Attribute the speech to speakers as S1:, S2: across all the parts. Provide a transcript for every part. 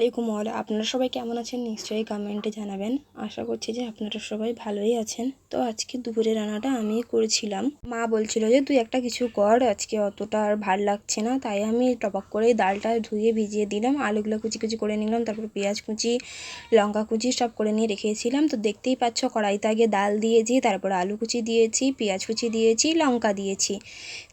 S1: আলাইকুম আপনারা সবাই কেমন আছেন নিশ্চয়ই কমেন্টে জানাবেন। আশা করছি যে আপনারা সবাই ভালোই আছেন। তো আজকে দুপুরে রান্নাটা আমি করেছিলাম। মা বলছিল যে তুই একটা কিছু কর, আজকে অতটা আর ভাল লাগছে না, তাই আমি টপাক করে ডালটা ধুয়ে ভিজিয়ে দিলাম, আলুগুলো কুচি কুচি করে নিলাম, তারপর পেঁয়াজ কুচি লঙ্কা কুচি সব করে নিয়ে রেখেছিলাম। তো দেখতেই পাচ্ছ কড়াইতে আগে ডাল দিয়েছি, তারপর আলু কুচি দিয়েছি, পেঁয়াজ কুচি দিয়েছি, লঙ্কা দিয়েছি,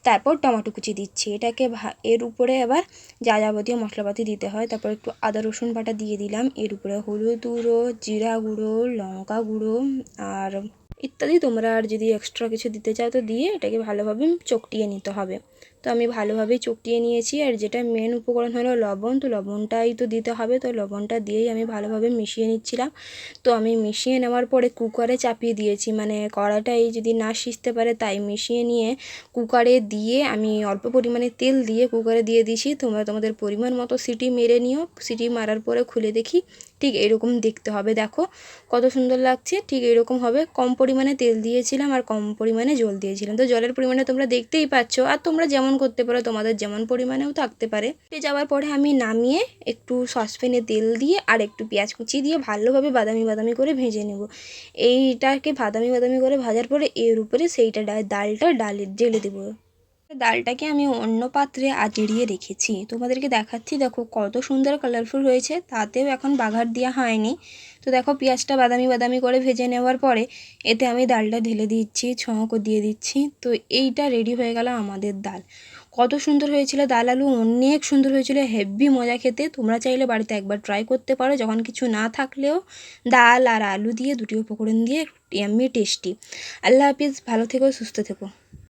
S1: তারপর টমেটো কুচি দিচ্ছি। এটাকে এর উপরে আবার যা যাবতীয় মশলাপাতি দিতে হয়, তারপর একটু আদা রসুন বাটা দিয়ে দিলাম, এর উপরে হলুদ গুঁড়ো, জিরা গুঁড়ো, লঙ্কা গুঁড়ো আর ইত্যাদি। তোমরা আর যদি এক্সট্রা কিছু দিতে চাও তো দিয়ে এটাকে ভালোভাবে চকটিয়ে নিতে হবে। তো আমি ভালোভাবে চকটিয়ে নিয়েছি। আর যেটা মেন উপকরণ হলো লবণ, তো লবণটাই তো দিতে হবে, তো লবণটা দিয়েই আমি ভালোভাবে মিশিয়ে নিচ্ছিলাম। তো আমি মিশিয়ে নেওয়ার পরে কুকারে চাপিয়ে দিয়েছি, মানে কড়াইটাই যদি না সিজতে পারে, তাই মিশিয়ে নিয়ে কুকারে দিয়ে আমি অল্প পরিমাণে তেল দিয়ে কুকারে দিয়ে দিয়েছি। তোমরা তোমাদের পরিমাণ মতো সিটি মেরে নিও। সিটি মারার পরে খুলে দেখি ঠিক এরকম দেখতে হবে। দেখো কত সুন্দর লাগছে, ঠিক এরকম হবে। কম পরিমাণে তেল দিয়েছিলাম আর কম পরিমাণে জল দিয়েছিলাম, তো জলের পরিমাণে তোমরা দেখতেই পাচ্ছ। আর তোমরা যেমন করতে পারো, তোমাদের যেমন পরিমাণেও থাকতে পারে। যাওয়ার পরে আমি নামিয়ে একটু সসপ্যানে তেল দিয়ে আর একটু পেঁয়াজ কুচি দিয়ে ভালোভাবে বাদামি বাদামি করে ভেজে নেব। এইটাকে বাদামি বাদামি করে ভাজার পরে এর উপরে সেইটা ডালটা ঢেলে দেবো। ডালটাকে আমি অন্য পাত্রে আজড়িয়ে রেখেছি, তোমাদেরকে দেখাচ্ছি। দেখো কত সুন্দর কালারফুল হয়েছে, তাতেও এখন বাঘার দেওয়া হয়নি। তো দেখো পেঁয়াজটা বাদামি বাদামি করে ভেজে নেওয়ার পরে এতে আমি ডালটা ঢেলে দিচ্ছি, ছমকও দিয়ে দিচ্ছি। তো এইটা রেডি হয়ে গেল আমাদের ডাল। কত সুন্দর হয়েছিল, ডাল আলু অনেক সুন্দর হয়েছিল, হেভি মজা খেতে। তোমরা চাইলে বাড়িতে একবার ট্রাই করতে পারো, যখন কিছু না থাকলেও ডাল আর আলু দিয়ে দুটি উপকরণ দিয়ে এমনি টেস্টি। আল্লাহ হাফিজ, ভালো থেকো, সুস্থ থেকো।